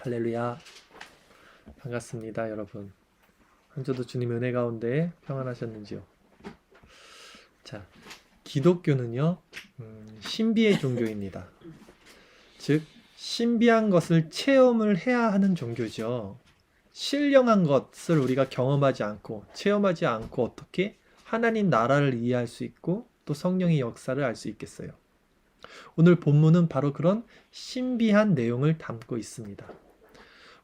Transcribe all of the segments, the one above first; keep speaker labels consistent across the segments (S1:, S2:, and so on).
S1: 할렐루야. 반갑습니다, 여러분. 한 주도 주님 은혜 가운데 평안하셨는지요? 자, 기독교는요, 신비의 종교입니다. 즉, 신비한 것을 체험을 해야 하는 종교죠. 신령한 것을 우리가 경험하지 않고, 체험하지 않고 어떻게 하나님 나라를 이해할 수 있고, 또 성령의 역사를 알 수 있겠어요. 오늘 본문은 바로 그런 신비한 내용을 담고 있습니다.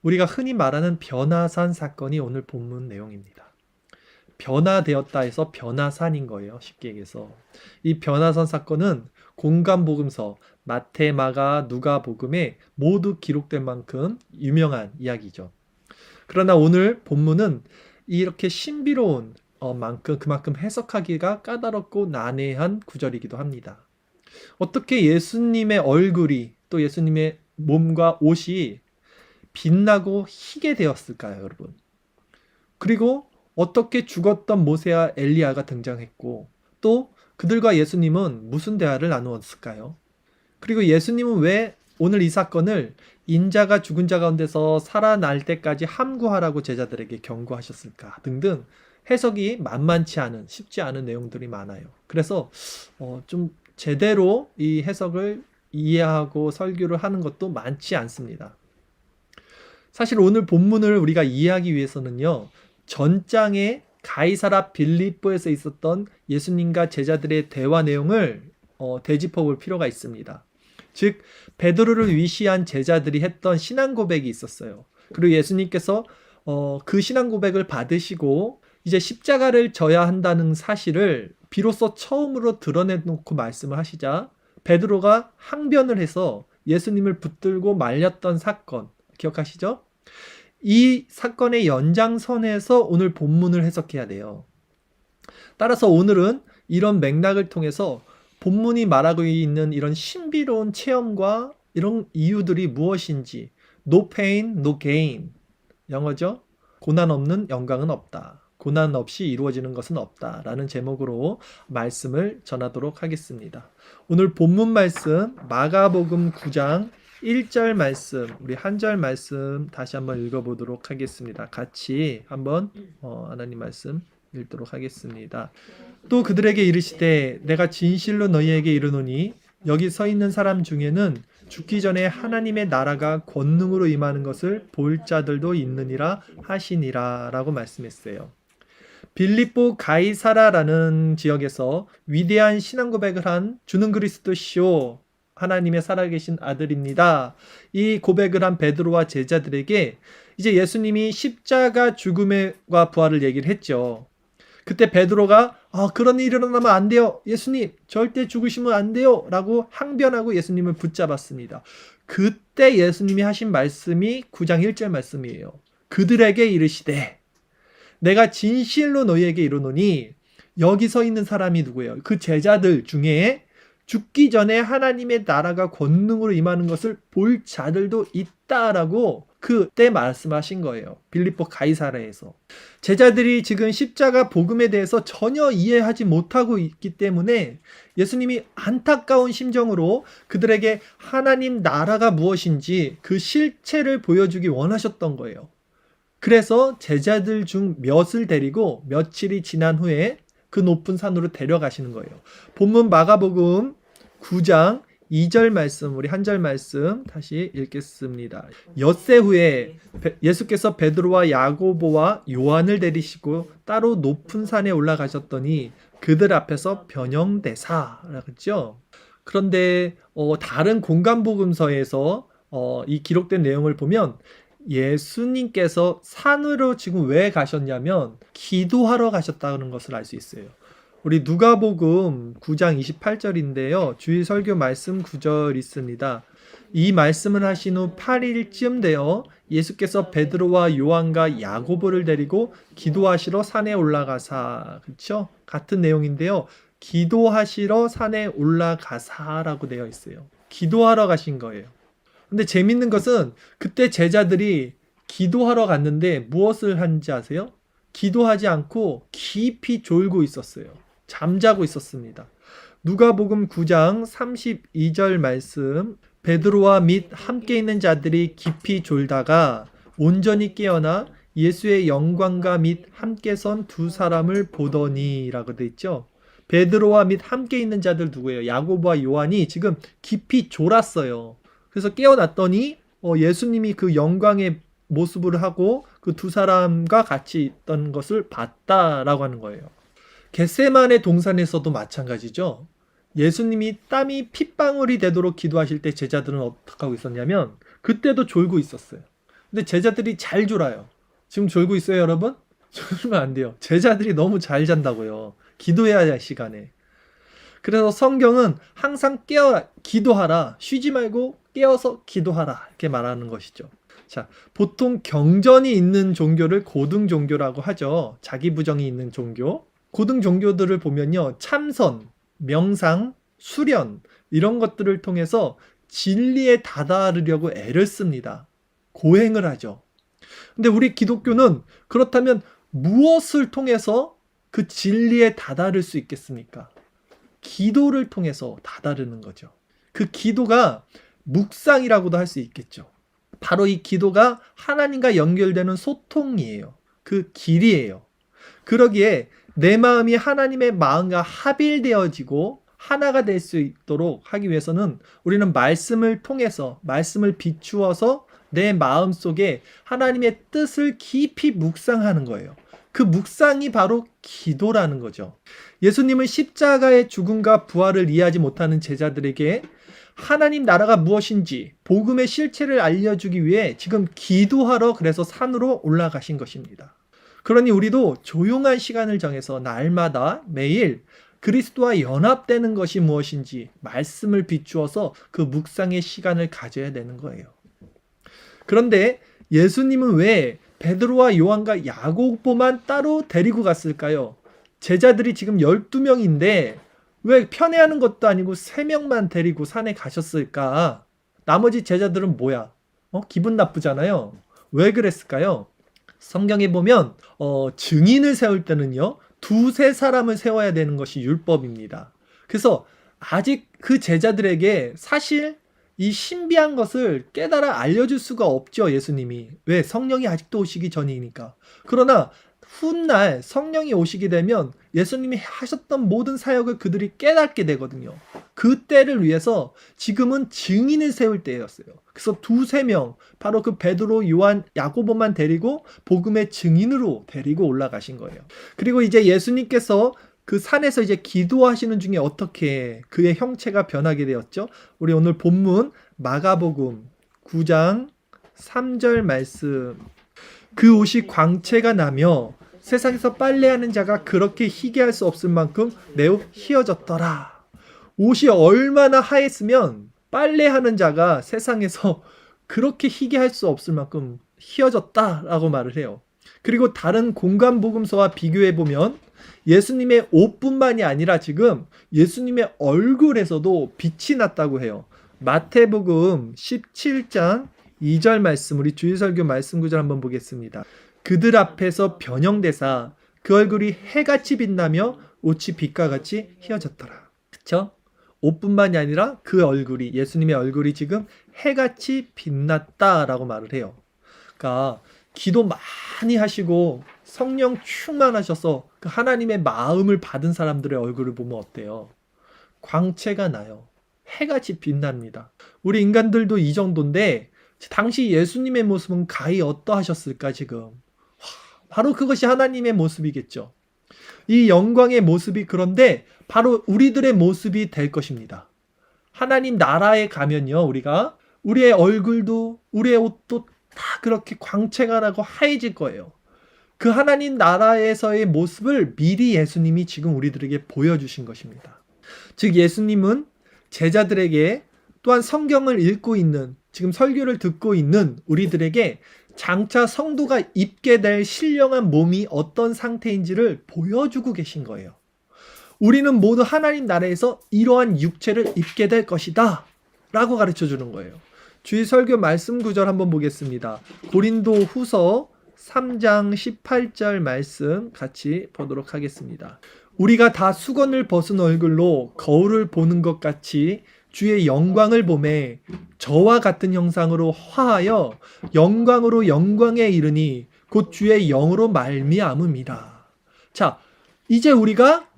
S1: 우리가 흔히 말하는 변화산 사건이 오늘 본문 내용입니다. 변화되었다 해서 변화산인 거예요. 쉽게 얘기해서. 이 변화산 사건은 공간복음서, 마태, 마가, 누가복음에 모두 기록된 만큼 유명한 이야기죠. 그러나 오늘 본문은 이렇게 신비로운 그만큼 해석하기가 까다롭고 난해한 구절이기도 합니다. 어떻게 예수님의 얼굴이 또 예수님의 몸과 옷이 빛나고 희게 되었을까요, 여러분? 그리고 어떻게 죽었던 모세와 엘리야가 등장했고 또 그들과 예수님은 무슨 대화를 나누었을까요? 그리고 예수님은 왜 오늘 이 사건을 인자가 죽은 자 가운데서 살아날 때까지 함구하라고 제자들에게 경고하셨을까 등등 해석이 만만치 않은 쉽지 않은 내용들이 많아요. 그래서 좀 제대로 이 해석을 이해하고 설교를 하는 것도 많지 않습니다. 사실 오늘 본문을 우리가 이해하기 위해서는요, 전장의 가이사라 빌립보에서 있었던 예수님과 제자들의 대화 내용을 되짚어 볼 필요가 있습니다. 즉, 베드로를 위시한 제자들이 했던 신앙 고백이 있었어요. 그리고 예수님께서 그 신앙 고백을 받으시고 이제 십자가를 져야 한다는 사실을 비로소 처음으로 드러내놓고 말씀을 하시자 베드로가 항변을 해서 예수님을 붙들고 말렸던 사건 기억하시죠? 이 사건의 연장선에서 오늘 본문을 해석해야 돼요. 따라서 오늘은 이런 맥락을 통해서 본문이 말하고 있는 이런 신비로운 체험과 이런 이유들이 무엇인지 No pain, no gain. 영어죠? 고난 없는 영광은 없다. 고난 없이 이루어지는 것은 없다. 라는 제목으로 말씀을 전하도록 하겠습니다. 오늘 본문 말씀 마가복음 9장 1절 말씀, 우리 한 절 말씀 다시 한번 읽어보도록 하겠습니다. 같이 한번 하나님 말씀 읽도록 하겠습니다. 또 그들에게 이르시되 내가 진실로 너희에게 이르노니 여기 서 있는 사람 중에는 죽기 전에 하나님의 나라가 권능으로 임하는 것을 볼 자들도 있느니라 하시니라 라고 말씀했어요. 빌립보 가이사라라는 지역에서 위대한 신앙 고백을 한 주는 그리스도시요 하나님의 살아계신 아들입니다. 이 고백을 한 베드로와 제자들에게 이제 예수님이 십자가 죽음과 부활을 얘기를 했죠. 그때 베드로가 그런 일이 일어나면 안 돼요. 예수님 절대 죽으시면 안 돼요. 라고 항변하고 예수님을 붙잡았습니다. 그때 예수님이 하신 말씀이 9장 1절 말씀이에요. 그들에게 이르시되 내가 진실로 너희에게 이르노니 여기 서 있는 사람이 누구예요? 그 제자들 중에 죽기 전에 하나님의 나라가 권능으로 임하는 것을 볼 자들도 있다라고 그때 말씀하신 거예요. 빌립보 가이사라에서. 제자들이 지금 십자가 복음에 대해서 전혀 이해하지 못하고 있기 때문에 예수님이 안타까운 심정으로 그들에게 하나님 나라가 무엇인지 그 실체를 보여주기 원하셨던 거예요. 그래서 제자들 중 몇을 데리고 며칠이 지난 후에 그 높은 산으로 데려가시는 거예요. 본문 마가복음 9장 2절 말씀, 우리 한 절 말씀 다시 읽겠습니다. 엿새 후에 예수께서 베드로와 야고보와 요한을 데리시고 따로 높은 산에 올라가셨더니 그들 앞에서 변형되사라 그랬죠. 그런데 다른 공간복음서에서 이 기록된 내용을 보면 예수님께서 산으로 지금 왜 가셨냐면 기도하러 가셨다는 것을 알 수 있어요. 우리 누가복음 9장 28절인데요. 주일 설교 말씀 9절 있습니다. 이 말씀을 하신 후 8일쯤 되어 예수께서 베드로와 요한과 야고보를 데리고 기도하시러 산에 올라가사. 그렇죠? 같은 내용인데요. 기도하시러 산에 올라가사라고 되어 있어요. 기도하러 가신 거예요. 근데 재밌는 것은 그때 제자들이 기도하러 갔는데 무엇을 한지 아세요? 기도하지 않고 깊이 졸고 있었어요. 잠자고 있었습니다. 누가복음 9장 32절 말씀 베드로와 및 함께 있는 자들이 깊이 졸다가 온전히 깨어나 예수의 영광과 및 함께 선 두 사람을 보더니 라고 돼 있죠. 베드로와 및 함께 있는 자들 누구예요? 야고보와 요한이 지금 깊이 졸았어요. 그래서 깨어났더니 예수님이 그 영광의 모습을 하고 그 두 사람과 같이 있던 것을 봤다라고 하는 거예요. 겟세마네 동산에서도 마찬가지죠. 예수님이 땀이 핏방울이 되도록 기도하실 때 제자들은 어떻게 하고 있었냐면 그때도 졸고 있었어요. 근데 제자들이 잘 졸아요. 지금 졸고 있어요, 여러분? 졸면 안 돼요. 제자들이 너무 잘 잔다고요. 기도해야 할 시간에. 그래서 성경은 항상 깨어라, 기도하라, 쉬지 말고 깨어서 기도하라 이렇게 말하는 것이죠. 자, 보통 경전이 있는 종교를 고등 종교라고 하죠. 자기 부정이 있는 종교. 고등 종교들을 보면요, 참선, 명상, 수련 이런 것들을 통해서 진리에 다다르려고 애를 씁니다. 고행을 하죠. 근데 우리 기독교는 그렇다면 무엇을 통해서 그 진리에 다다를 수 있겠습니까? 기도를 통해서 다다르는 거죠. 그 기도가 묵상이라고도 할 수 있겠죠. 바로 이 기도가 하나님과 연결되는 소통이에요. 그 길이에요. 그러기에 내 마음이 하나님의 마음과 합일되어지고 하나가 될 수 있도록 하기 위해서는 우리는 말씀을 통해서, 말씀을 비추어서 내 마음 속에 하나님의 뜻을 깊이 묵상하는 거예요. 그 묵상이 바로 기도라는 거죠. 예수님은 십자가의 죽음과 부활을 이해하지 못하는 제자들에게 하나님 나라가 무엇인지 복음의 실체를 알려주기 위해 지금 기도하러 그래서 산으로 올라가신 것입니다. 그러니 우리도 조용한 시간을 정해서 날마다 매일 그리스도와 연합되는 것이 무엇인지 말씀을 비추어서 그 묵상의 시간을 가져야 되는 거예요. 그런데 예수님은 왜 베드로와 요한과 야고보만 따로 데리고 갔을까요? 제자들이 지금 12명인데 왜 편애하는 것도 아니고 3명만 데리고 산에 가셨을까? 나머지 제자들은 뭐야? 기분 나쁘잖아요. 왜 그랬을까요? 성경에 보면 증인을 세울 때는요, 2-3 사람을 세워야 되는 것이 율법입니다. 그래서 아직 그 제자들에게 사실 이 신비한 것을 깨달아 알려줄 수가 없죠, 예수님이. 왜? 성령이 아직도 오시기 전이니까. 그러나 훗날 성령이 오시게 되면 예수님이 하셨던 모든 사역을 그들이 깨닫게 되거든요. 그 때를 위해서 지금은 증인을 세울 때였어요. 그래서 2-3명, 바로 그 베드로, 요한, 야고보만 데리고 복음의 증인으로 데리고 올라가신 거예요. 그리고 이제 예수님께서 그 산에서 이제 기도하시는 중에 어떻게 그의 형체가 변하게 되었죠? 우리 오늘 본문 마가복음 9장 3절 말씀. 그 옷이 광채가 나며 세상에서 빨래하는 자가 그렇게 희게할 수 없을 만큼 매우 희어졌더라. 옷이 얼마나 하였으면 빨래하는 자가 세상에서 그렇게 희게할 수 없을 만큼 희어졌다라고 말을 해요. 그리고 다른 공간 복음서와 비교해 보면 예수님의 옷뿐만이 아니라 지금 예수님의 얼굴에서도 빛이 났다고 해요. 마태복음 17장 2절 말씀, 우리 주일설교 말씀 구절 한번 보겠습니다. 그들 앞에서 변형되사 그 얼굴이 해같이 빛나며 옷이 빛과 같이 희어졌더라. 그쵸? 옷뿐만이 아니라 그 얼굴이, 예수님의 얼굴이 지금 해같이 빛났다라고 말을 해요. 그러니까 기도 많이 하시고 성령 충만하셔서 그 하나님의 마음을 받은 사람들의 얼굴을 보면 어때요? 광채가 나요. 해같이 빛납니다. 우리 인간들도 이 정도인데 당시 예수님의 모습은 가히 어떠하셨을까 지금? 바로 그것이 하나님의 모습이겠죠. 이 영광의 모습이 그런데 바로 우리들의 모습이 될 것입니다. 하나님 나라에 가면요, 우리가 우리의 얼굴도 우리의 옷도 다 그렇게 광채가 나고 하얘질 거예요. 그 하나님 나라에서의 모습을 미리 예수님이 지금 우리들에게 보여주신 것입니다. 즉 예수님은 제자들에게 또한 성경을 읽고 있는, 지금 설교를 듣고 있는 우리들에게 장차 성도가 입게 될 신령한 몸이 어떤 상태인지를 보여주고 계신 거예요. 우리는 모두 하나님 나라에서 이러한 육체를 입게 될 것이다 라고 가르쳐 주는 거예요. 주일 설교 말씀 구절 한번 보겠습니다. 고린도 후서 3장 18절 말씀 같이 보도록 하겠습니다. 우리가 다 수건을 벗은 얼굴로 거울을 보는 것 같이 주의 영광을 보매 저와 같은 형상으로 화하여 영광으로 영광에 이르니 곧 주의 영으로 말미암음이라. 자, 이제 우리가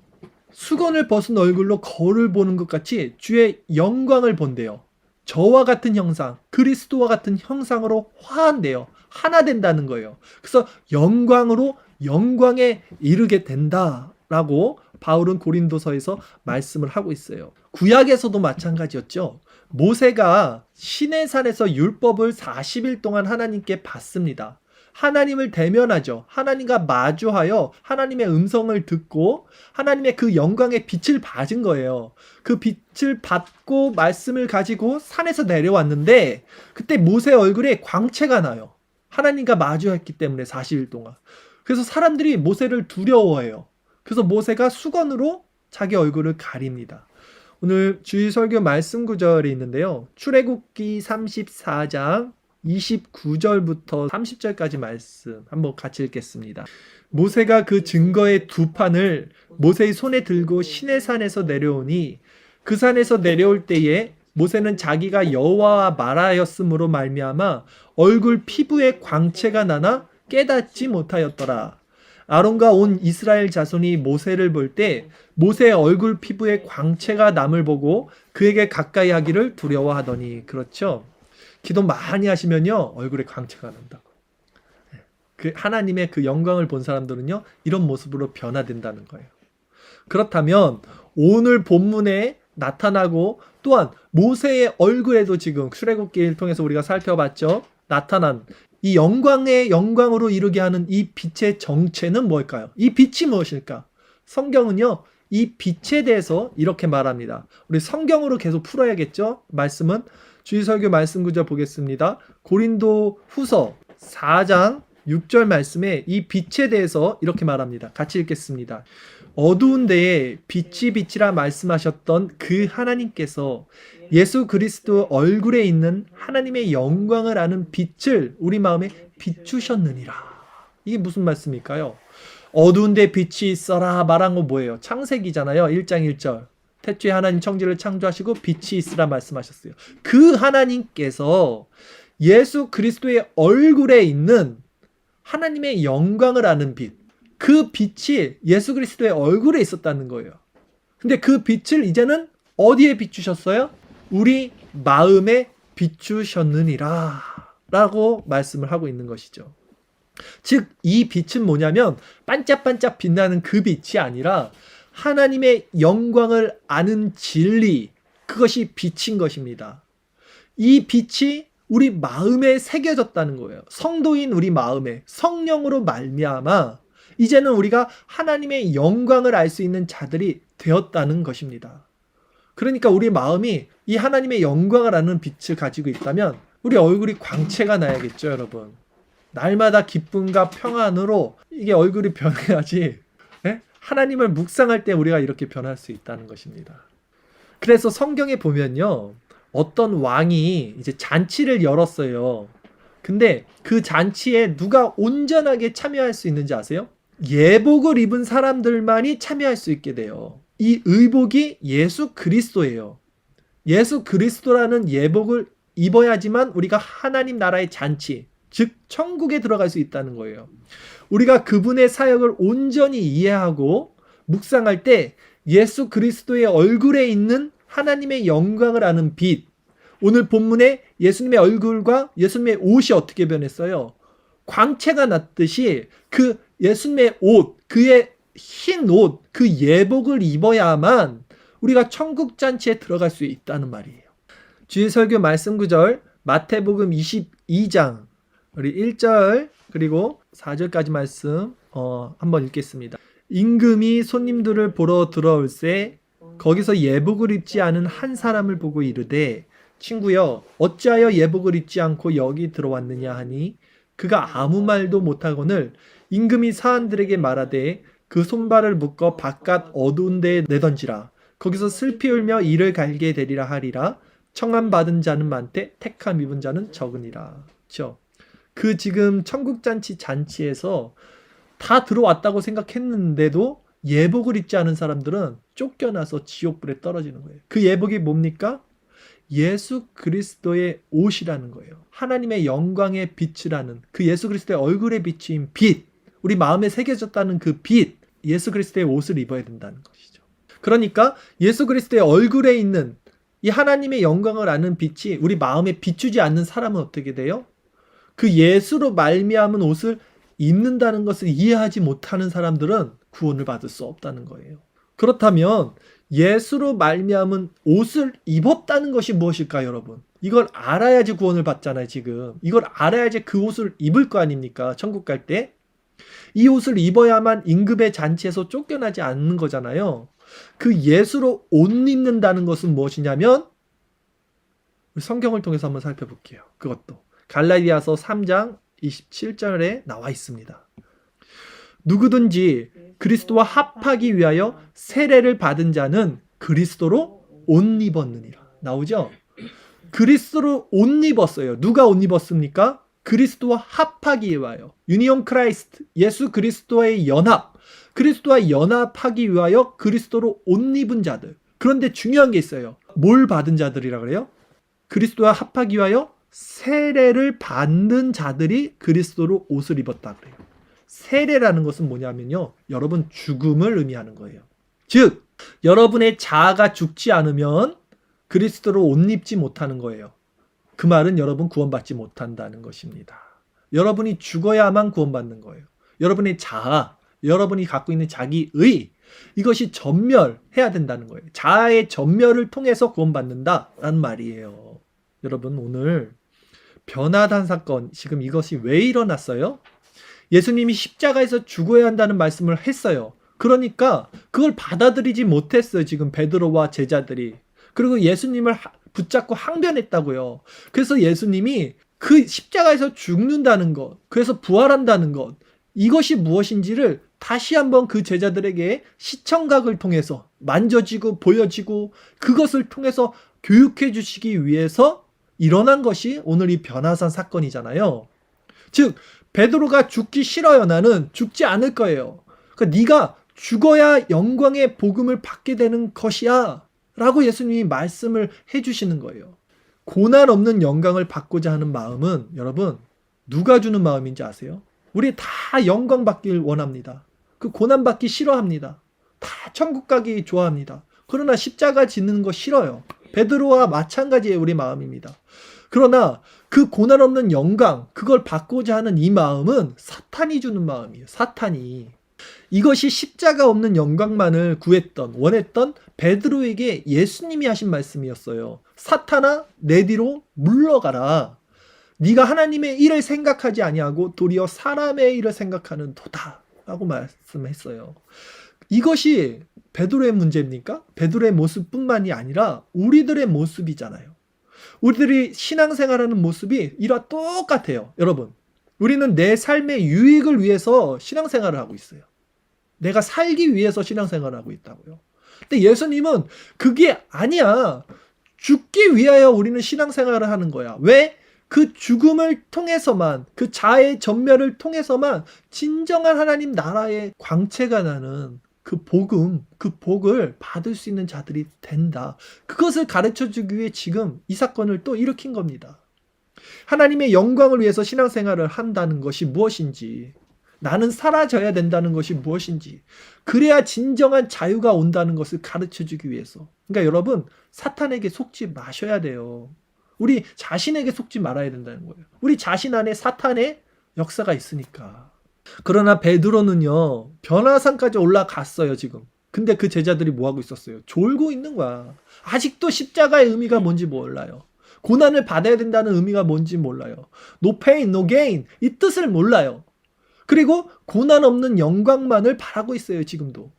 S1: 수건을 벗은 얼굴로 거울을 보는 것 같이 주의 영광을 본대요. 저와 같은 형상, 그리스도와 같은 형상으로 화한대요. 하나 된다는 거예요. 그래서 영광으로 영광에 이르게 된다라고 바울은 고린도서에서 말씀을 하고 있어요. 구약에서도 마찬가지였죠. 모세가 시내산에서 율법을 40일 동안 하나님께 받습니다. 하나님을 대면하죠. 하나님과 마주하여 하나님의 음성을 듣고 하나님의 그 영광의 빛을 받은 거예요. 그 빛을 받고 말씀을 가지고 산에서 내려왔는데 그때 모세 얼굴에 광채가 나요. 하나님과 마주했기 때문에 40일 동안. 그래서 사람들이 모세를 두려워해요. 그래서 모세가 수건으로 자기 얼굴을 가립니다. 오늘 주일 설교 말씀 구절이 있는데요. 출애굽기 34장 29절부터 30절까지 말씀 한번 같이 읽겠습니다. 모세가 그 증거의 두 판을 모세의 손에 들고 시내산에서 내려오니 그 산에서 내려올 때에 모세는 자기가 여호와와 말하였으므로 말미암아 얼굴 피부에 광채가 나나 깨닫지 못하였더라. 아론과 온 이스라엘 자손이 모세를 볼 때 모세의 얼굴 피부에 광채가 남을 보고 그에게 가까이 하기를 두려워하더니. 그렇죠? 기도 많이 하시면요 얼굴에 광채가 난다고. 그 하나님의 그 영광을 본 사람들은요 이런 모습으로 변화된다는 거예요. 그렇다면 오늘 본문에 나타나고 또한 모세의 얼굴에도 지금 출애굽기를 통해서 우리가 살펴봤죠. 나타난 이 영광의 영광으로 이르게 하는 이 빛의 정체는 뭘까요? 이 빛이 무엇일까? 성경은요 이 빛에 대해서 이렇게 말합니다. 우리 성경으로 계속 풀어야겠죠? 말씀은 주일설교 말씀 구절 보겠습니다. 고린도 후서 4장 6절 말씀에 이 빛에 대해서 이렇게 말합니다. 같이 읽겠습니다. 어두운 데에 빛이 빛이라 말씀하셨던 그 하나님께서 예수 그리스도 얼굴에 있는 하나님의 영광을 아는 빛을 우리 마음에 비추셨느니라. 이게 무슨 말씀일까요? 어두운 데 빛이 있어라 말한 거 뭐예요? 창세기잖아요. 1장 1절. 태초에 하나님 천지를 창조하시고 빛이 있으라 말씀하셨어요. 그 하나님께서 예수 그리스도의 얼굴에 있는 하나님의 영광을 아는 빛, 그 빛이 예수 그리스도의 얼굴에 있었다는 거예요. 근데 그 빛을 이제는 어디에 비추셨어요? 우리 마음에 비추셨느니라 라고 말씀을 하고 있는 것이죠. 즉 이 빛은 뭐냐면 반짝반짝 빛나는 그 빛이 아니라 하나님의 영광을 아는 진리, 그것이 빛인 것입니다. 이 빛이 우리 마음에 새겨졌다는 거예요. 성도인 우리 마음에 성령으로 말미암아 이제는 우리가 하나님의 영광을 알 수 있는 자들이 되었다는 것입니다. 그러니까 우리 마음이 이 하나님의 영광을 아는 빛을 가지고 있다면 우리 얼굴이 광채가 나야겠죠, 여러분. 날마다 기쁨과 평안으로 이게 얼굴이 변해야지. 네? 하나님을 묵상할 때 우리가 이렇게 변할 수 있다는 것입니다. 그래서 성경에 보면요. 어떤 왕이 이제 잔치를 열었어요. 근데 그 잔치에 누가 온전하게 참여할 수 있는지 아세요? 예복을 입은 사람들만이 참여할 수 있게 돼요. 이 의복이 예수 그리스도예요. 예수 그리스도라는 예복을 입어야지만 우리가 하나님 나라의 잔치, 즉 천국에 들어갈 수 있다는 거예요. 우리가 그분의 사역을 온전히 이해하고 묵상할 때 예수 그리스도의 얼굴에 있는 하나님의 영광을 아는 빛, 오늘 본문에 예수님의 얼굴과 예수님의 옷이 어떻게 변했어요? 광채가 났듯이 그 예수님의 옷, 그의 흰 옷, 그 예복을 입어야만 우리가 천국 잔치에 들어갈 수 있다는 말이에요. 주일 설교 말씀 구절 마태복음 22장 우리 1절 그리고 4절까지 말씀 한번 읽겠습니다. 임금이 손님들을 보러 들어올새 거기서 예복을 입지 않은 한 사람을 보고 이르되 친구여 어찌하여 예복을 입지 않고 여기 들어왔느냐 하니 그가 아무 말도 못하거늘 임금이 사람들에게 말하되 그 손발을 묶어 바깥 어두운 데에 내던지라. 거기서 슬피 울며 이를 갈게 되리라 하리라. 청함 받은 자는 많되 택함 입은 자는 적으니라. 그렇죠? 그 지금 천국잔치 잔치에서 다 들어왔다고 생각했는데도 예복을 입지 않은 사람들은 쫓겨나서 지옥불에 떨어지는 거예요. 그 예복이 뭡니까? 예수 그리스도의 옷이라는 거예요. 하나님의 영광의 빛이라는 그 예수 그리스도의 얼굴에 비친 빛, 우리 마음에 새겨졌다는 그 빛, 예수 그리스도의 옷을 입어야 된다는 것이죠. 그러니까 예수 그리스도의 얼굴에 있는 이 하나님의 영광을 아는 빛이 우리 마음에 비추지 않는 사람은 어떻게 돼요? 그 예수로 말미암은 옷을 입는다는 것을 이해하지 못하는 사람들은 구원을 받을 수 없다는 거예요. 그렇다면 예수로 말미암은 옷을 입었다는 것이 무엇일까요, 여러분? 이걸 알아야지 구원을 받잖아요, 지금. 이걸 알아야지 그 옷을 입을 거 아닙니까? 천국 갈 때. 이 옷을 입어야만 임금의 잔치에서 쫓겨나지 않는 거잖아요. 그 예수로 옷 입는다는 것은 무엇이냐면 성경을 통해서 한번 살펴볼게요. 그것도 갈라디아서 3장 27절에 나와 있습니다. 누구든지 그리스도와 합하기 위하여 세례를 받은 자는 그리스도로 옷 입었느니라. 나오죠? 그리스도로 옷 입었어요. 누가 옷 입었습니까? 그리스도와 합하기 위하여. 유니온 크라이스트, 예수 그리스도의 연합. 그리스도와 연합하기 위하여 그리스도로 옷 입은 자들. 그런데 중요한 게 있어요. 뭘 받은 자들이라 그래요? 그리스도와 합하기 위하여 세례를 받는 자들이 그리스도로 옷을 입었다 그래요. 세례라는 것은 뭐냐면요, 여러분 죽음을 의미하는 거예요. 즉 여러분의 자아가 죽지 않으면 그리스도로 옷 입지 못하는 거예요. 그 말은 여러분 구원받지 못한다는 것입니다. 여러분이 죽어야만 구원받는 거예요. 여러분의 자아, 여러분이 갖고 있는 자기의, 이것이 전멸해야 된다는 거예요. 자아의 전멸을 통해서 구원받는다라는 말이에요. 여러분, 오늘 변화단 사건, 지금 이것이 왜 일어났어요? 예수님이 십자가에서 죽어야 한다는 말씀을 했어요. 그러니까 그걸 받아들이지 못했어요, 지금 베드로와 제자들이. 그리고 예수님을 붙잡고 항변했다고요. 그래서 예수님이 그 십자가에서 죽는다는 것, 그래서 부활한다는 것, 이것이 무엇인지를 다시 한번 그 제자들에게 시청각을 통해서 만져지고 보여지고 그것을 통해서 교육해 주시기 위해서 일어난 것이 오늘 이 변화산 사건이잖아요. 즉 베드로가 죽기 싫어요. 나는 죽지 않을 거예요. 그러니까 네가 죽어야 영광의 복음을 받게 되는 것이야 라고 예수님이 말씀을 해주시는 거예요. 고난 없는 영광을 받고자 하는 마음은 여러분 누가 주는 마음인지 아세요? 우리 다 영광 받길 원합니다. 그 고난 받기 싫어합니다. 다 천국 가기 좋아합니다. 그러나 십자가 짓는 거 싫어요. 베드로와 마찬가지의 우리 마음입니다. 그러나 그 고난 없는 영광, 그걸 받고자 하는 이 마음은 사탄이 주는 마음이에요. 사탄이. 이것이 십자가 없는 영광만을 구했던, 원했던 베드로에게 예수님이 하신 말씀이었어요. 사탄아, 내 뒤로 물러가라. 네가 하나님의 일을 생각하지 아니하고 도리어 사람의 일을 생각하는 도다 라고 말씀했어요. 이것이 베드로의 문제입니까? 베드로의 모습뿐만이 아니라 우리들의 모습이잖아요. 우리들이 신앙생활하는 모습이 이와 똑같아요. 여러분, 우리는 내 삶의 유익을 위해서 신앙생활을 하고 있어요. 내가 살기 위해서 신앙생활을 하고 있다고요. 근데 예수님은 그게 아니야. 죽기 위하여 우리는 신앙생활을 하는 거야. 왜? 그 죽음을 통해서만, 그 자아의 전멸을 통해서만 진정한 하나님 나라의 광채가 나는 그 복음, 그 복을 받을 수 있는 자들이 된다. 그것을 가르쳐주기 위해 지금 이 사건을 또 일으킨 겁니다. 하나님의 영광을 위해서 신앙생활을 한다는 것이 무엇인지, 나는 사라져야 된다는 것이 무엇인지, 그래야 진정한 자유가 온다는 것을 가르쳐주기 위해서. 그러니까 여러분, 사탄에게 속지 마셔야 돼요. 우리 자신에게 속지 말아야 된다는 거예요. 우리 자신 안에 사탄의 역사가 있으니까. 그러나 베드로는요, 변화산까지 올라갔어요, 지금. 근데 그 제자들이 뭐하고 있었어요? 졸고 있는 거야. 아직도 십자가의 의미가 뭔지 몰라요. 고난을 받아야 된다는 의미가 뭔지 몰라요. No pain, no gain. 이 뜻을 몰라요. 그리고 고난 없는 영광만을 바라고 있어요, 지금도.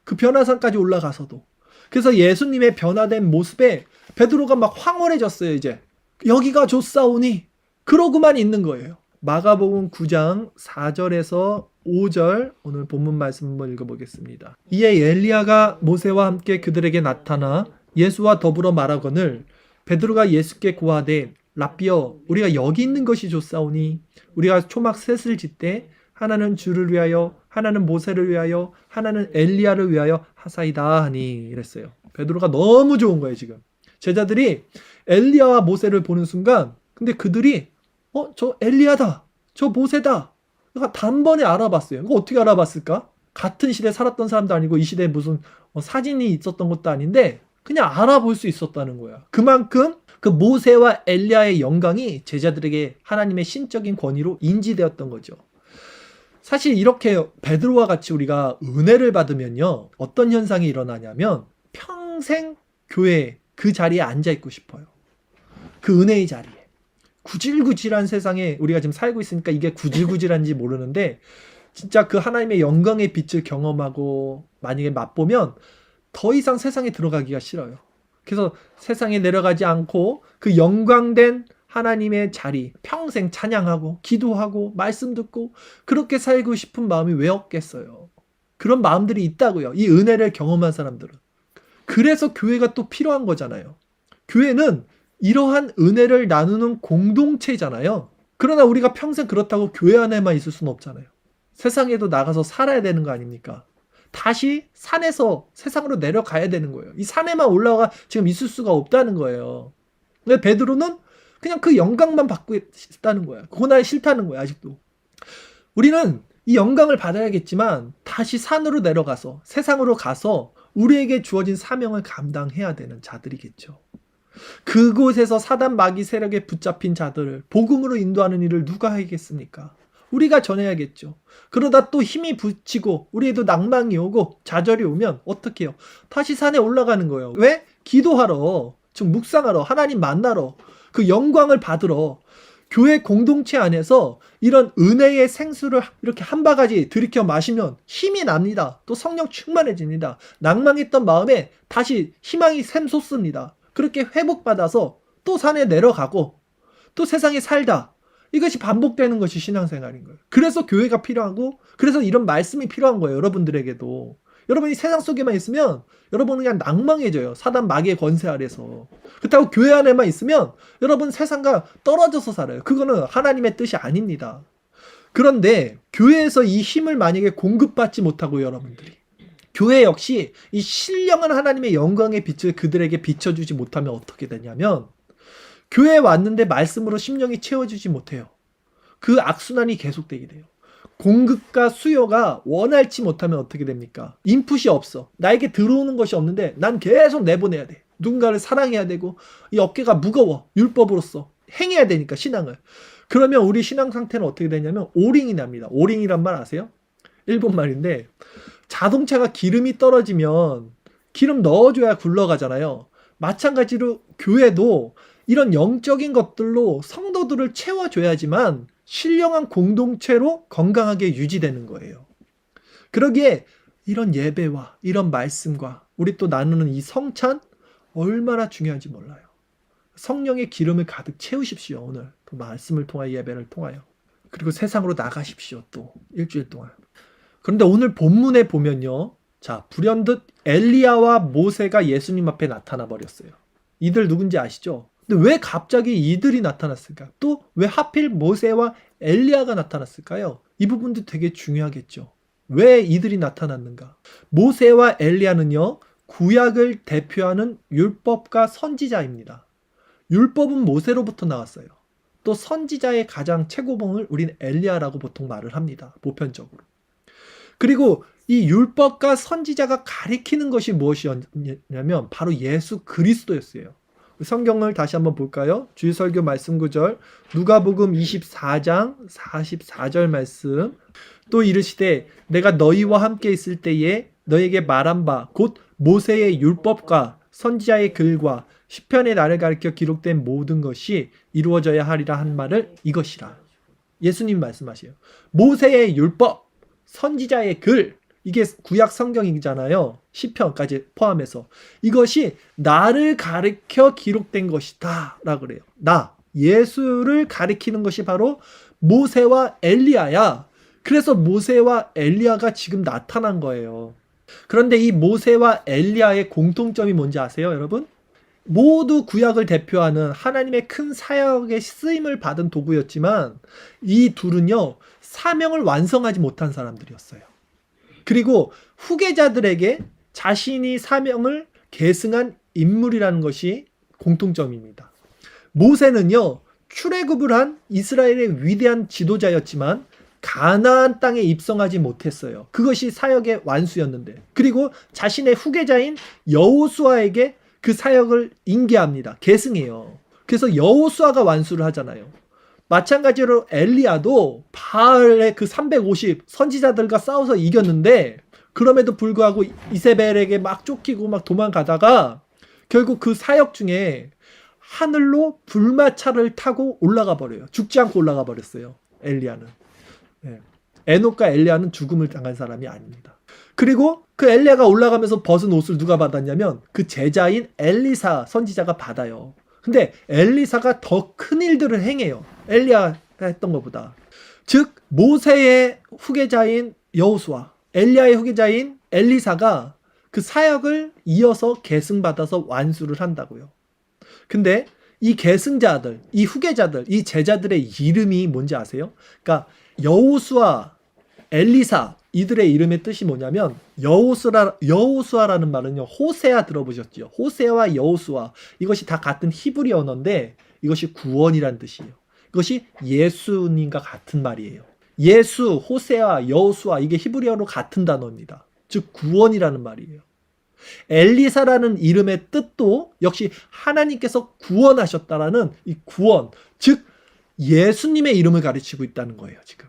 S1: 그 변화산까지 올라가서도. 그래서 예수님의 변화된 모습에 베드로가 막 황홀해졌어요, 이제. 여기가 좋사오니. 그러고만 있는 거예요. 마가복음 9장 4절에서 5절 오늘 본문 말씀 한번 읽어보겠습니다. 이에 엘리야가 모세와 함께 그들에게 나타나 예수와 더불어 말하거늘 베드로가 예수께 고하되 랍비여 우리가 여기 있는 것이 좋사오니 우리가 초막 셋을 짓되 하나는 주를 위하여 하나는 모세를 위하여 하나는 엘리야를 위하여 하사이다 하니 이랬어요. 베드로가 너무 좋은 거예요. 지금 제자들이 엘리야와 모세를 보는 순간 근데 그들이 저 엘리야다. 저 모세다. 그러니까 단번에 알아봤어요. 이거 어떻게 알아봤을까? 같은 시대에 살았던 사람도 아니고 이 시대에 무슨 사진이 있었던 것도 아닌데 그냥 알아볼 수 있었다는 거야. 그만큼 그 모세와 엘리야의 영광이 제자들에게 하나님의 신적인 권위로 인지되었던 거죠. 사실 이렇게 베드로와 같이 우리가 은혜를 받으면요. 어떤 현상이 일어나냐면 평생 교회 그 자리에 앉아 있고 싶어요. 그 은혜의 자리에. 구질구질한 세상에 우리가 지금 살고 있으니까 이게 구질구질한지 모르는데 진짜 그 하나님의 영광의 빛을 경험하고 만약에 맛보면 더 이상 세상에 들어가기가 싫어요. 그래서 세상에 내려가지 않고 그 영광된 하나님의 자리 평생 찬양하고 기도하고 말씀 듣고 그렇게 살고 싶은 마음이 왜 없겠어요. 그런 마음들이 있다고요. 이 은혜를 경험한 사람들은. 그래서 교회가 또 필요한 거잖아요. 교회는 이러한 은혜를 나누는 공동체잖아요. 그러나 우리가 평생 그렇다고 교회 안에만 있을 수는 없잖아요. 세상에도 나가서 살아야 되는 거 아닙니까? 다시 산에서 세상으로 내려가야 되는 거예요. 이 산에만 올라가 지금 있을 수가 없다는 거예요. 근데 베드로는 그냥 그 영광만 받고 있다는 거야. 그거 싫다는 거야, 아직도. 우리는 이 영광을 받아야겠지만 다시 산으로 내려가서 세상으로 가서 우리에게 주어진 사명을 감당해야 되는 자들이겠죠. 그곳에서 사단 마귀 세력에 붙잡힌 자들을 복음으로 인도하는 일을 누가 하겠습니까? 우리가 전해야겠죠. 그러다 또 힘이 붙이고 우리에도 낭망이 오고 좌절이 오면 어떻게 해요? 다시 산에 올라가는 거예요. 왜? 기도하러, 즉 묵상하러, 하나님 만나러, 그 영광을 받으러 교회 공동체 안에서 이런 은혜의 생수를 이렇게 한 바가지 들이켜 마시면 힘이 납니다. 또 성령 충만해집니다. 낭망했던 마음에 다시 희망이 샘솟습니다. 그렇게 회복받아서 또 산에 내려가고 또 세상에 살다. 이것이 반복되는 것이 신앙생활인 거예요. 그래서 교회가 필요하고 그래서 이런 말씀이 필요한 거예요. 여러분들에게도. 여러분이 세상 속에만 있으면 여러분은 그냥 낭망해져요. 사단 마귀의 권세 아래서. 그렇다고 교회 안에만 있으면 여러분 세상과 떨어져서 살아요. 그거는 하나님의 뜻이 아닙니다. 그런데 교회에서 이 힘을 만약에 공급받지 못하고 여러분들이 교회 역시 이 신령한 하나님의 영광의 빛을 그들에게 비춰주지 못하면 어떻게 되냐면 교회에 왔는데 말씀으로 심령이 채워지지 못해요. 그 악순환이 계속되게 돼요. 공급과 수요가 원활치 못하면 어떻게 됩니까? 인풋이 없어. 나에게 들어오는 것이 없는데 난 계속 내보내야 돼. 누군가를 사랑해야 되고 이 어깨가 무거워. 율법으로서 행해야 되니까 신앙을. 그러면 우리 신앙 상태는 어떻게 되냐면 오링이 납니다. 오링이란 말 아세요? 일본 말인데 자동차가 기름이 떨어지면 기름 넣어줘야 굴러가잖아요. 마찬가지로 교회도 이런 영적인 것들로 성도들을 채워줘야지만 신령한 공동체로 건강하게 유지되는 거예요. 그러기에 이런 예배와 이런 말씀과 우리 또 나누는 이 성찬 얼마나 중요한지 몰라요. 성령의 기름을 가득 채우십시오. 오늘 그 말씀을 통하여 예배를 통하여. 그리고 세상으로 나가십시오. 또 일주일 동안. 그런데 오늘 본문에 보면요. 자, 불현듯 엘리야와 모세가 예수님 앞에 나타나 버렸어요. 이들 누군지 아시죠? 근데 왜 갑자기 이들이 나타났을까? 또 왜 하필 모세와 엘리야가 나타났을까요? 이 부분도 되게 중요하겠죠. 왜 이들이 나타났는가? 모세와 엘리야는요. 구약을 대표하는 율법과 선지자입니다. 율법은 모세로부터 나왔어요. 또 선지자의 가장 최고봉을 우린 엘리야라고 보통 말을 합니다. 보편적으로. 그리고 이 율법과 선지자가 가리키는 것이 무엇이었냐면 바로 예수 그리스도였어요. 성경을 다시 한번 볼까요? 주일설교 말씀 구절 누가복음 24장 44절 말씀. 또 이르시되 내가 너희와 함께 있을 때에 너희에게 말한 바 곧 모세의 율법과 선지자의 글과 시편의 나를 가리켜 기록된 모든 것이 이루어져야 하리라 한 말을 이것이라. 예수님 말씀하세요. 모세의 율법, 선지자의 글, 이게 구약 성경이잖아요. 시편까지 포함해서. 이것이 나를 가리켜 기록된 것이다 라고 그래요. 예수를 가리키는 것이 바로 모세와 엘리야야. 그래서 모세와 엘리야가 지금 나타난 거예요. 그런데 이 모세와 엘리야의 공통점이 뭔지 아세요, 여러분? 모두 구약을 대표하는 하나님의 큰 사역에 쓰임을 받은 도구였지만 이 둘은요, 사명을 완성하지 못한 사람들이었어요. 그리고 후계자들에게 자신이 사명을 계승한 인물이라는 것이 공통점입니다. 모세는요, 출애굽을 한 이스라엘의 위대한 지도자였지만 가나안 땅에 입성하지 못했어요. 그것이 사역의 완수였는데, 그리고 자신의 후계자인 여호수아에게 그 사역을 인계합니다. 계승해요. 그래서 여호수아가 완수를 하잖아요. 마찬가지로 엘리야도 바알의 그 350 선지자들과 싸워서 이겼는데, 그럼에도 불구하고 이세벨에게 막 쫓기고 막 도망가다가 결국 그 사역 중에 하늘로 불마차를 타고 올라가 버려요. 죽지 않고 올라가 버렸어요. 엘리야는. 에녹과 엘리야는 죽음을 당한 사람이 아닙니다. 그리고 그 엘리야가 올라가면서 벗은 옷을 누가 받았냐면 그 제자인 엘리사 선지자가 받아요. 근데 엘리사가 더 큰 일들을 행해요. 엘리야가 했던 것보다. 즉 모세의 후계자인 여호수아, 엘리야의 후계자인 엘리사가 그 사역을 이어서 계승받아서 완수를 한다고요. 근데 이 계승자들, 이 후계자들, 이 제자들의 이름이 뭔지 아세요? 그러니까 여호수아, 엘리사, 이들의 이름의 뜻이 뭐냐면 여호수아라는 말은요, 호세아 들어보셨죠? 호세아와 여호수아, 이것이 다 같은 히브리 언어인데 이것이 구원이란 뜻이에요. 이것이 예수님과 같은 말이에요. 예수, 호세아, 여호수아, 이게 히브리어로 같은 단어입니다. 즉 구원이라는 말이에요. 엘리사라는 이름의 뜻도 역시 하나님께서 구원하셨다라는 이 구원, 즉 예수님의 이름을 가르치고 있다는 거예요. 지금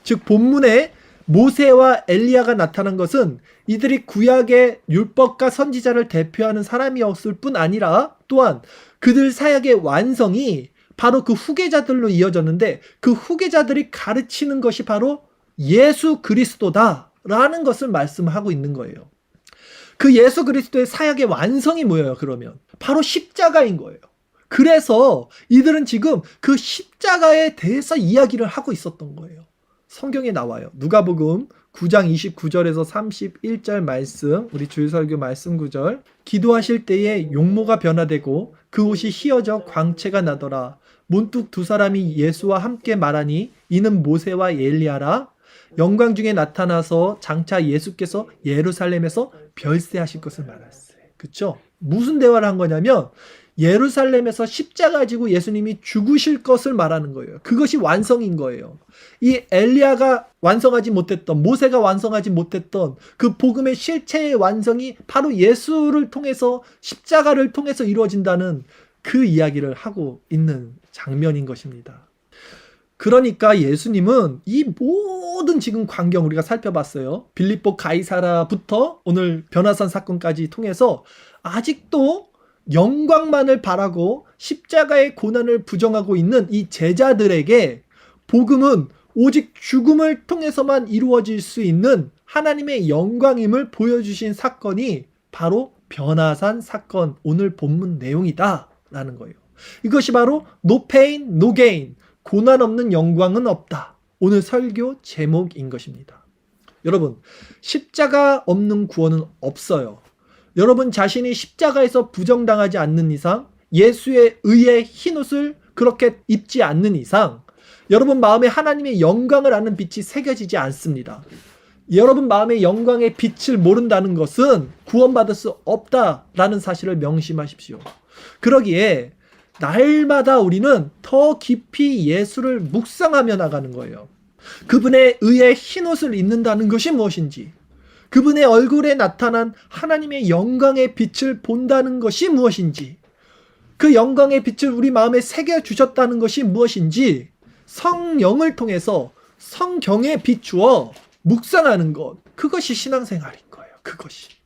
S1: 즉 본문에 모세와 엘리야가 나타난 것은 이들이 구약의 율법과 선지자를 대표하는 사람이었을 뿐 아니라 또한 그들 사역의 완성이 바로 그 후계자들로 이어졌는데, 그 후계자들이 가르치는 것이 바로 예수 그리스도다라는 것을 말씀하고 있는 거예요. 그 예수 그리스도의 사역의 완성이 뭐예요? 그러면 바로 십자가인 거예요. 그래서 이들은 지금 그 십자가에 대해서 이야기를 하고 있었던 거예요. 성경에 나와요. 누가복음 9장 29절에서 31절 말씀, 우리 주일설교 말씀 구절. 기도하실 때에 용모가 변화되고 그 옷이 휘어져 광채가 나더라. 문득 두 사람이 예수와 함께 말하니 이는 모세와 엘리야라. 영광 중에 나타나서 장차 예수께서 예루살렘에서 별세하실 것을 말했어요. 그렇죠? 무슨 대화를 한 거냐면 예루살렘에서 십자가 지고 예수님이 죽으실 것을 말하는 거예요. 그것이 완성인 거예요. 이 엘리야가 완성하지 못했던, 모세가 완성하지 못했던 그 복음의 실체의 완성이 바로 예수를 통해서, 십자가를 통해서 이루어진다는 그 이야기를 하고 있는 장면인 것입니다. 그러니까 예수님은 이 모든 지금 광경 우리가 살펴봤어요. 빌립보 가이사라부터 오늘 변화산 사건까지 통해서 아직도 영광만을 바라고 십자가의 고난을 부정하고 있는 이 제자들에게 복음은 오직 죽음을 통해서만 이루어질 수 있는 하나님의 영광임을 보여주신 사건이 바로 변화산 사건, 오늘 본문 내용이다라는 거예요. 이것이 바로 No pain, no gain, 고난 없는 영광은 없다. 오늘 설교 제목인 것입니다. 여러분, 십자가 없는 구원은 없어요. 여러분 자신이 십자가에서 부정당하지 않는 이상, 예수의 의의 흰옷을 그렇게 입지 않는 이상, 여러분 마음에 하나님의 영광을 아는 빛이 새겨지지 않습니다. 여러분 마음의 영광의 빛을 모른다는 것은 구원받을 수 없다라는 사실을 명심하십시오. 그러기에 날마다 우리는 더 깊이 예수를 묵상하며 나가는 거예요. 그분의 의의 흰옷을 입는다는 것이 무엇인지, 그분의 얼굴에 나타난 하나님의 영광의 빛을 본다는 것이 무엇인지, 그 영광의 빛을 우리 마음에 새겨주셨다는 것이 무엇인지 성령을 통해서 성경에 비추어 묵상하는 것, 그것이 신앙생활인 거예요.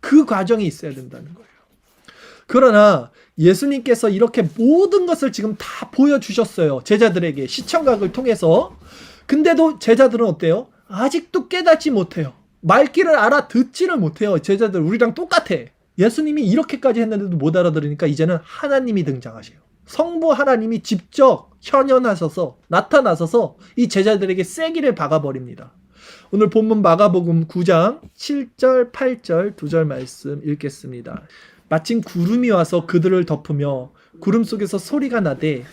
S1: 그 과정이 있어야 된다는 거예요. 그러나 예수님께서 이렇게 모든 것을 지금 다 보여주셨어요. 제자들에게 시청각을 통해서. 근데도 제자들은 어때요? 아직도 깨닫지 못해요. 말귀를 알아듣지를 못해요. 제자들 우리랑 똑같아. 예수님이 이렇게까지 했는데도 못 알아들으니까 이제는 하나님이 등장하세요. 성부 하나님이 직접 현현하셔서 나타나셔서 이 제자들에게 쐐기를 박아버립니다. 오늘 본문 마가복음 9장 7절 8절 2절 말씀 읽겠습니다. 마침 구름이 와서 그들을 덮으며 구름 속에서 소리가 나되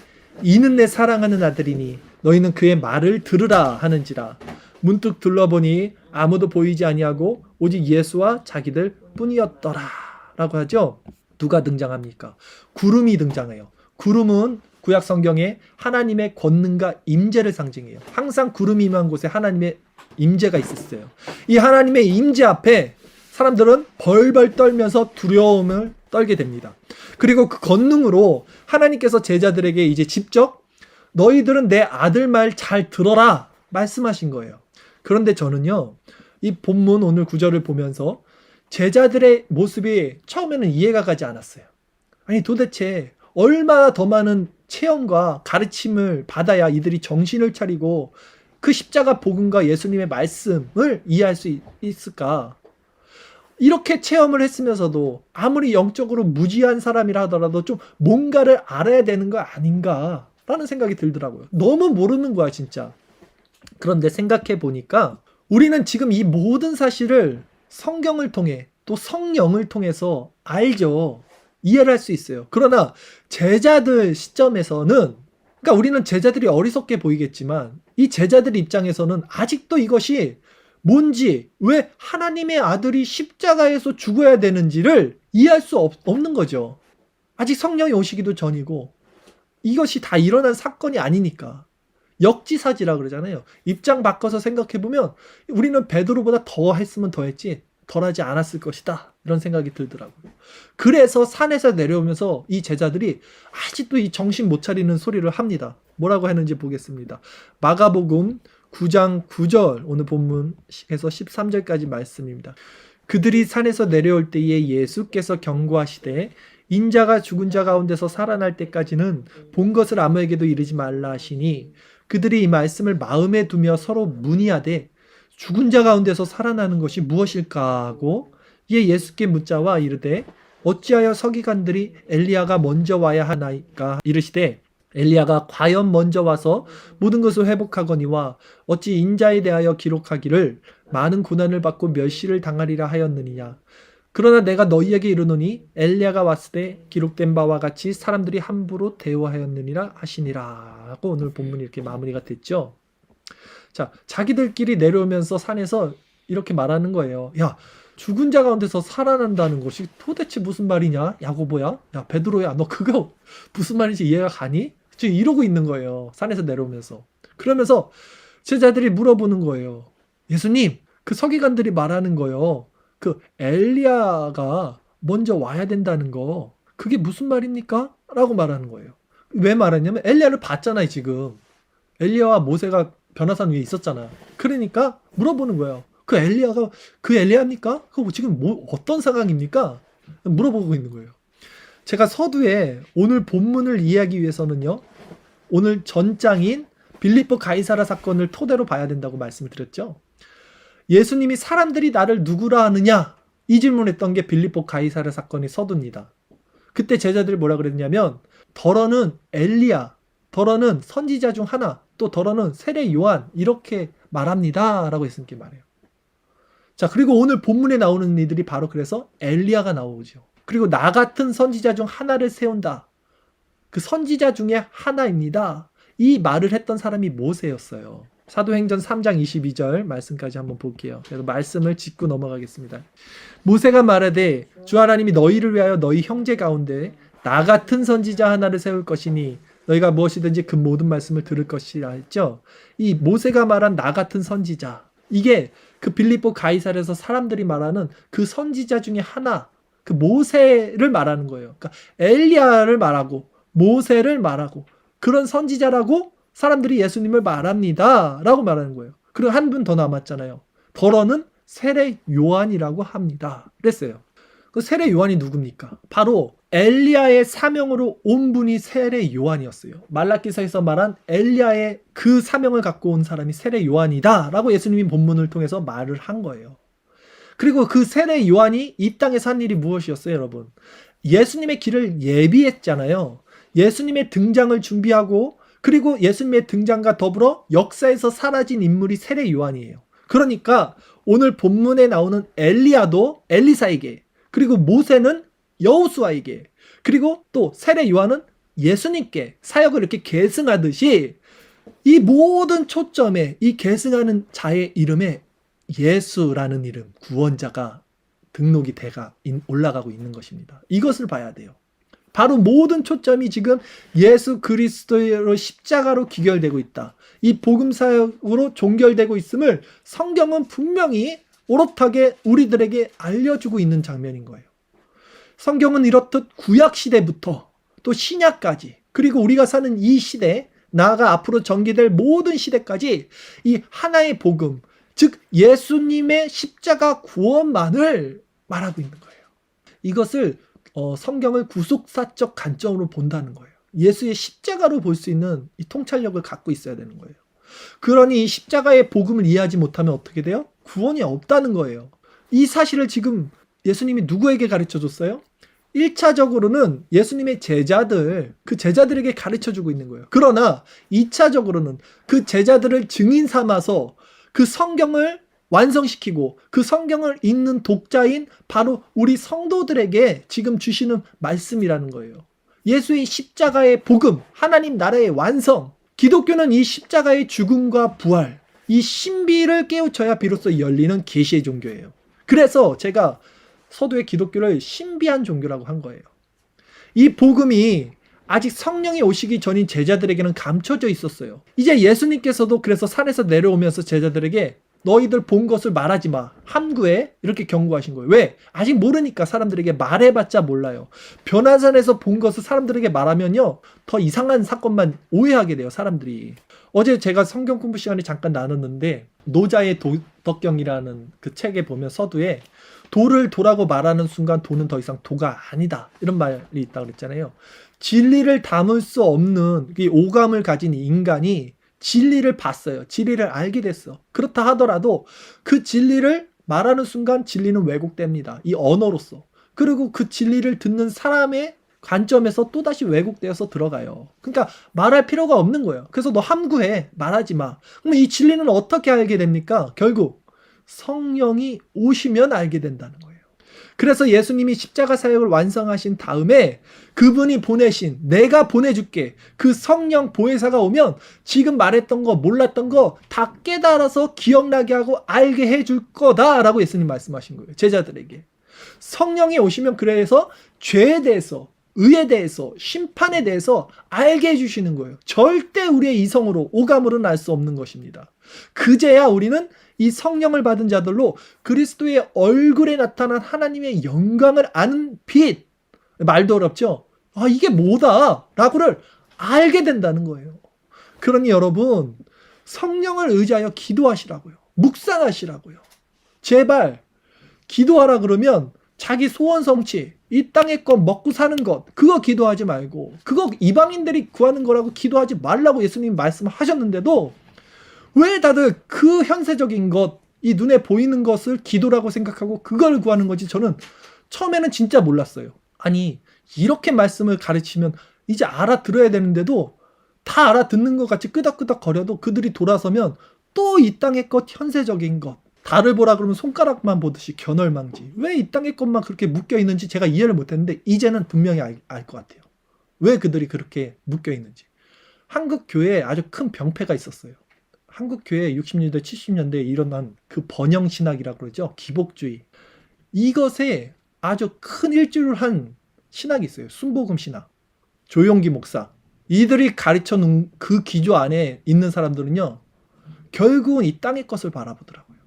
S1: 이는 내 사랑하는 아들이니 너희는 그의 말을 들으라 하는지라. 문득 둘러보니 아무도 보이지 아니하고 오직 예수와 자기들 뿐이었더라 라고 하죠. 누가 등장합니까? 구름이 등장해요. 구름은 구약 성경에 하나님의 권능과 임재를 상징해요. 항상 구름이 임한 곳에 하나님의 임재가 있었어요. 이 하나님의 임재 앞에 사람들은 벌벌 떨면서 두려움을 떨게 됩니다. 그리고 그 권능으로 하나님께서 제자들에게 이제 직접 너희들은 내 아들 말 잘 들어라 말씀하신 거예요. 그런데 저는요, 이 본문 오늘 구절을 보면서 제자들의 모습이 처음에는 이해가 가지 않았어요. 아니 도대체 얼마나 더 많은 체험과 가르침을 받아야 이들이 정신을 차리고 그 십자가 복음과 예수님의 말씀을 이해할 수 있을까? 이렇게 체험을 했으면서도 아무리 영적으로 무지한 사람이라 하더라도 좀 뭔가를 알아야 되는 거 아닌가 라는 생각이 들더라고요. 너무 모르는 거야 진짜. 그런데 생각해 보니까 우리는 지금 이 모든 사실을 성경을 통해 또 성령을 통해서 알죠. 이해를 할 수 있어요. 그러나 제자들 시점에서는, 그러니까 우리는 제자들이 어리석게 보이겠지만 이 제자들 입장에서는 아직도 이것이 뭔지, 왜 하나님의 아들이 십자가에서 죽어야 되는지를 이해할 수 없는 거죠. 아직 성령이 오시기도 전이고 이것이 다 일어난 사건이 아니니까. 역지사지라 그러잖아요. 입장 바꿔서 생각해보면 우리는 베드로보다 더 했으면 더 했지 덜하지 않았을 것이다 이런 생각이 들더라고요. 그래서 산에서 내려오면서 이 제자들이 아직도 이 정신 못 차리는 소리를 합니다. 뭐라고 했는지 보겠습니다. 마가복음 9장 9절 오늘 본문에서 13절까지 말씀입니다. 그들이 산에서 내려올 때에 예수께서 경고하시되 인자가 죽은 자 가운데서 살아날 때까지는 본 것을 아무에게도 이르지 말라 하시니 그들이 이 말씀을 마음에 두며 서로 문의하되 죽은 자 가운데서 살아나는 것이 무엇일까 하고 이에 예수께 묻자와 이르되 어찌하여 서기관들이 엘리야가 먼저 와야 하나이까 이르시되 엘리야가 과연 먼저 와서 모든 것을 회복하거니와 어찌 인자에 대하여 기록하기를 많은 고난을 받고 멸시를 당하리라 하였느니냐. 그러나 내가 너희에게 이르노니 엘리야가 왔을 때 기록된 바와 같이 사람들이 함부로 대우하였느니라 하시니라 하고 오늘 본문이 이렇게 마무리가 됐죠. 자, 자기들끼리 내려오면서 산에서 이렇게 말하는 거예요. 야, 죽은 자 가운데서 살아난다는 것이 도대체 무슨 말이냐? 야고보야? 야, 베드로야, 너 그거 무슨 말인지 이해가 가니? 지금 이러고 있는 거예요. 산에서 내려오면서. 그러면서 제자들이 물어보는 거예요. 예수님, 그 서기관들이 말하는 거요. 그 엘리야가 먼저 와야 된다는 거, 그게 무슨 말입니까? 라고 말하는 거예요. 왜 말했냐면 엘리야를 봤잖아요. 지금 엘리야와 모세가 변화산 위에 있었잖아. 그러니까 물어보는 거예요. 그 엘리야가 그 엘리야입니까? 그거 지금 뭐 어떤 상황입니까? 물어보고 있는 거예요. 제가 서두에 오늘 본문을 이해하기 위해서는요, 오늘 전장인 빌립보 가이사라 사건을 토대로 봐야 된다고 말씀을 드렸죠. 예수님이 사람들이 나를 누구라 하느냐? 이 질문했던 게 빌립보 가이사라 사건의 서두입니다. 그때 제자들이 뭐라 그랬냐면 더러는 엘리야, 더러는 선지자 중 하나, 또 더러는 세례 요한 이렇게 말합니다 라고 예수님께 말해요. 자, 그리고 오늘 본문에 나오는 이들이 바로 그래서 엘리야가 나오죠. 그리고 나 같은 선지자 중 하나를 세운다. 그 선지자 중에 하나입니다. 이 말을 했던 사람이 모세였어요. 사도행전 3장 22절 말씀까지 한번 볼게요. 그래서 말씀을 짚고 넘어가겠습니다. 모세가 말하되 주 하나님이 너희를 위하여 너희 형제 가운데 나 같은 선지자 하나를 세울 것이니 너희가 무엇이든지 그 모든 말씀을 들을 것이라 했죠. 이 모세가 말한 나 같은 선지자, 이게 그 빌립보 가이사랴에서 사람들이 말하는 그 선지자 중에 하나, 그 모세를 말하는 거예요. 그러니까 엘리야를 말하고 모세를 말하고 그런 선지자라고 사람들이 예수님을 말합니다 라고 말하는 거예요. 그리고 한 분 더 남았잖아요. 더러는 세례 요한이라고 합니다 그랬어요. 그 세례 요한이 누굽니까? 바로 엘리야의 사명으로 온 분이 세례 요한이었어요. 말라기서에서 말한 엘리야의 그 사명을 갖고 온 사람이 세례 요한이다 라고 예수님이 본문을 통해서 말을 한 거예요. 그리고 그 세례 요한이 이 땅에서 한 일이 무엇이었어요, 여러분? 예수님의 길을 예비했잖아요. 예수님의 등장을 준비하고 그리고 예수님의 등장과 더불어 역사에서 사라진 인물이 세례 요한이에요. 그러니까 오늘 본문에 나오는 엘리야도 엘리사에게, 그리고 모세는 여호수아에게, 그리고 또 세례 요한은 예수님께 사역을 이렇게 계승하듯이 이 모든 초점에 이 계승하는 자의 이름에 예수라는 이름, 구원자가 등록이 돼가 올라가고 있는 것입니다. 이것을 봐야 돼요. 바로 모든 초점이 지금 예수 그리스도의 십자가로 귀결되고 있다. 이 복음사역으로 종결되고 있음을 성경은 분명히 오롯하게 우리들에게 알려주고 있는 장면인 거예요. 성경은 이렇듯 구약시대부터 또 신약까지, 그리고 우리가 사는 이 시대, 나아가 앞으로 전개될 모든 시대까지 이 하나의 복음, 즉 예수님의 십자가 구원만을 말하고 있는 거예요. 이것을 성경을 구속사적 관점으로 본다는 거예요. 예수의 십자가로 볼 수 있는 이 통찰력을 갖고 있어야 되는 거예요. 그러니 이 십자가의 복음을 이해하지 못하면 어떻게 돼요? 구원이 없다는 거예요. 이 사실을 지금 예수님이 누구에게 가르쳐 줬어요? 1차적으로는 예수님의 제자들, 그 제자들에게 가르쳐 주고 있는 거예요. 그러나 2차적으로는 그 제자들을 증인 삼아서 그 성경을 완성시키고 그 성경을 읽는 독자인 바로 우리 성도들에게 지금 주시는 말씀이라는 거예요. 예수의 십자가의 복음, 하나님 나라의 완성, 기독교는 이 십자가의 죽음과 부활, 이 신비를 깨우쳐야 비로소 열리는 계시의 종교예요. 그래서 제가 서두에 기독교를 신비한 종교라고 한 거예요. 이 복음이 아직 성령이 오시기 전인 제자들에게는 감춰져 있었어요. 이제 예수님께서도 그래서 산에서 내려오면서 제자들에게 너희들 본 것을 말하지 마. 함구해. 이렇게 경고하신 거예요. 왜? 아직 모르니까 사람들에게 말해봤자 몰라요. 변화산에서 본 것을 사람들에게 말하면요, 더 이상한 사건만 오해하게 돼요, 사람들이. 어제 제가 성경 공부 시간에 잠깐 나눴는데 노자의 도덕경이라는 그 책에 보면 서두에 도를 도라고 말하는 순간 도는 더 이상 도가 아니다, 이런 말이 있다고 그랬잖아요. 진리를 담을 수 없는 이 오감을 가진 인간이 진리를 봤어요. 진리를 알게 됐어. 그렇다 하더라도 그 진리를 말하는 순간 진리는 왜곡됩니다. 이 언어로서. 그리고 그 진리를 듣는 사람의 관점에서 또다시 왜곡되어서 들어가요. 그러니까 말할 필요가 없는 거예요. 그래서 너 함구해. 말하지 마. 그럼 이 진리는 어떻게 알게 됩니까? 결국 성령이 오시면 알게 된다는 거예요. 그래서 예수님이 십자가 사역을 완성하신 다음에 그분이 보내신, 내가 보내줄게, 그 성령 보혜사가 오면 지금 말했던 거, 몰랐던 거 다 깨달아서 기억나게 하고 알게 해줄 거다라고 예수님 말씀하신 거예요. 제자들에게. 성령이 오시면 그래서 죄에 대해서, 의에 대해서, 심판에 대해서 알게 해주시는 거예요. 절대 우리의 이성으로, 오감으로는 알 수 없는 것입니다. 그제야 우리는 이 성령을 받은 자들로 그리스도의 얼굴에 나타난 하나님의 영광을 아는 빛, 말도 어렵죠? 아, 이게 뭐다? 라고를 알게 된다는 거예요. 그러니 여러분, 성령을 의지하여 기도하시라고요. 묵상하시라고요. 제발 기도하라 그러면 자기 소원 성취, 이 땅의 것 먹고 사는 것, 그거 기도하지 말고, 그거 이방인들이 구하는 거라고 기도하지 말라고 예수님 말씀하셨는데도 왜 다들 그 현세적인 것, 이 눈에 보이는 것을 기도라고 생각하고 그걸 구하는 건지 저는 처음에는 진짜 몰랐어요. 아니, 이렇게 말씀을 가르치면 이제 알아들어야 되는데도 다 알아듣는 것 같이 끄덕끄덕 거려도 그들이 돌아서면 또 이 땅의 것, 현세적인 것, 달을 보라 그러면 손가락만 보듯이 겨널망지. 왜 이 땅의 것만 그렇게 묶여 있는지 제가 이해를 못했는데 이제는 분명히 알 것 같아요. 왜 그들이 그렇게 묶여 있는지. 한국 교회에 아주 큰 병폐가 있었어요. 한국 교회 60년대, 70년대에 일어난 그 번영 신학이라고 그러죠. 기복주의. 이것에 아주 큰 일조를 한 신학이 있어요. 순복음 신학. 조용기 목사. 이들이 가르쳐 놓은 그 기조 안에 있는 사람들은요, 결국은 이 땅의 것을 바라보더라고요.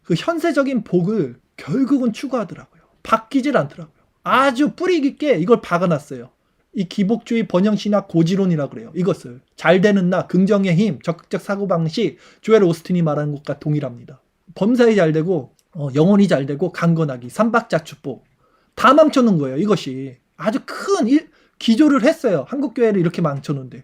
S1: 그 현세적인 복을 결국은 추구하더라고요. 바뀌질 않더라고요. 아주 뿌리 깊게 이걸 박아놨어요. 이 기복주의 번영신학 고지론이라고 그래요. 이것을 잘 되는 나, 긍정의 힘, 적극적 사고방식, 조엘 오스틴이 말하는 것과 동일합니다. 범사에 잘 되고 영혼이 잘 되고 강건하기, 삼박자 축복 다 망쳐놓은 거예요. 이것이 아주 큰 기조를 했어요. 한국교회를 이렇게 망쳐놓은데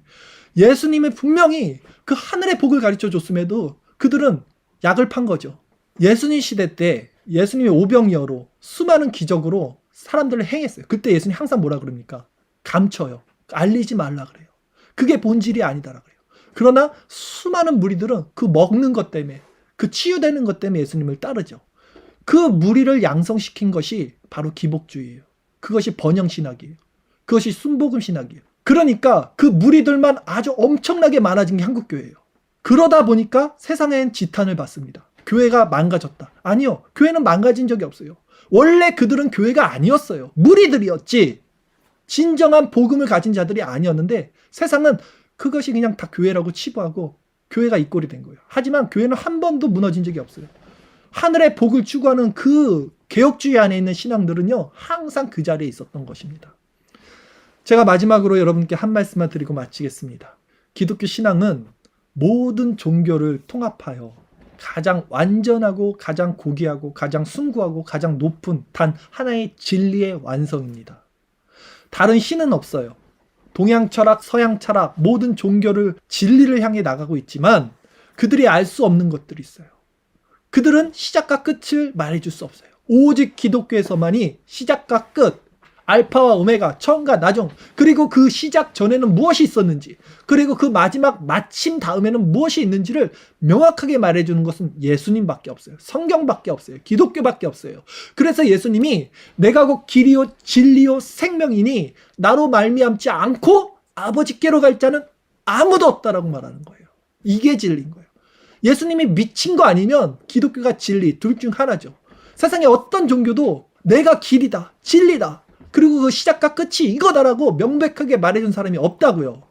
S1: 예수님이 분명히 그 하늘의 복을 가르쳐 줬음에도 그들은 약을 판 거죠. 예수님 시대 때 예수님이 오병이어로 수많은 기적으로 사람들을 행했어요. 그때 예수님 항상 뭐라 그럽니까? 감춰요. 알리지 말라 그래요. 그게 본질이 아니다라 그래요. 그러나 수많은 무리들은 그 먹는 것 때문에, 그 치유되는 것 때문에 예수님을 따르죠. 그 무리를 양성시킨 것이 바로 기복주의예요. 그것이 번영신학이에요. 그것이 순복음신학이에요. 그러니까 그 무리들만 아주 엄청나게 많아진 게 한국교회예요. 그러다 보니까 세상엔 지탄을 받습니다. 교회가 망가졌다. 아니요. 교회는 망가진 적이 없어요. 원래 그들은 교회가 아니었어요. 무리들이었지.
S2: 진정한 복음을 가진 자들이 아니었는데 세상은 그것이 그냥 다 교회라고 치부하고 교회가 이 꼴이 된 거예요. 하지만 교회는 한 번도 무너진 적이 없어요. 하늘의 복을 추구하는 그 개혁주의 안에 있는 신앙들은요, 항상 그 자리에 있었던 것입니다. 제가 마지막으로 여러분께 한 말씀만 드리고 마치겠습니다. 기독교 신앙은 모든 종교를 통합하여 가장 완전하고 가장 고귀하고 가장 숭고하고 가장 높은 단 하나의 진리의 완성입니다. 다른 신은 없어요. 동양 철학, 서양 철학, 모든 종교를 진리를 향해 나가고 있지만 그들이 알 수 없는 것들이 있어요. 그들은 시작과 끝을 말해줄 수 없어요. 오직 기독교에서만이 시작과 끝, 알파와 오메가, 처음과 나중, 그리고 그 시작 전에는 무엇이 있었는지, 그리고 그 마지막 마침 다음에는 무엇이 있는지를 명확하게 말해주는 것은 예수님밖에 없어요. 성경밖에 없어요. 기독교밖에 없어요. 그래서 예수님이 내가 곧 길이요 진리요 생명이니 나로 말미암지 않고 아버지께로 갈 자는 아무도 없다라고 말하는 거예요. 이게 진리인 거예요. 예수님이 미친 거 아니면 기독교가 진리, 둘 중 하나죠. 세상에 어떤 종교도 내가 길이다, 진리다, 그리고 그 시작과 끝이 이거다라고 명백하게 말해준 사람이 없다고요.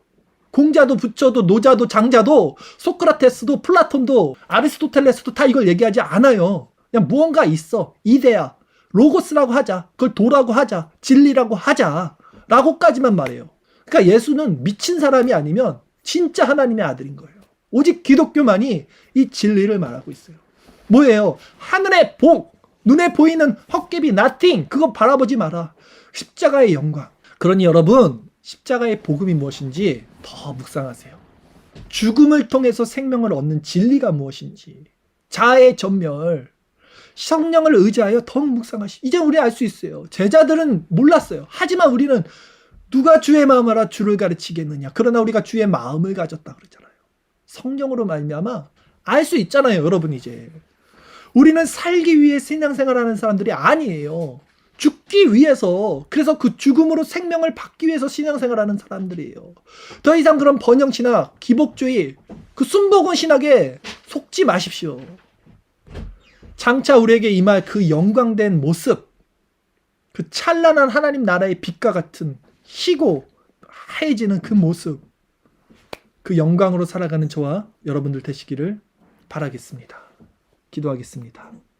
S2: 공자도 부처도 노자도 장자도 소크라테스도 플라톤도 아리스토텔레스도 다 이걸 얘기하지 않아요. 그냥 무언가 있어. 이데아, 로고스라고 하자. 그걸 도라고 하자. 진리라고 하자. 라고까지만 말해요. 그러니까 예수는 미친 사람이 아니면 진짜 하나님의 아들인 거예요. 오직 기독교만이 이 진리를 말하고 있어요. 뭐예요? 하늘의 복, 눈에 보이는 헛개비 nothing, 그거 바라보지 마라. 십자가의 영광. 그러니 여러분, 십자가의 복음이 무엇인지 더 묵상하세요. 죽음을 통해서 생명을 얻는 진리가 무엇인지, 자아의 전멸, 성령을 의지하여 더욱 묵상하시오. 이제 우리 알 수 있어요. 제자들은 몰랐어요. 하지만 우리는 누가 주의 마음을 알아 주를 가르치겠느냐. 그러나 우리가 주의 마음을 가졌다 그러잖아요. 성령으로 말미암아 알 수 있잖아요, 여러분. 이제 우리는 살기 위해 신앙생활하는 사람들이 아니에요. 죽기 위해서, 그래서 그 죽음으로 생명을 받기 위해서 신앙생활하는 사람들이에요. 더 이상 그런 번영신학, 기복주의, 그 순복음 신학에 속지 마십시오. 장차 우리에게 임할 그 영광된 모습, 그 찬란한 하나님 나라의 빛과 같은 희고 하얘지는 그 모습, 그 영광으로 살아가는 저와 여러분들 되시기를 바라겠습니다. 기도하겠습니다.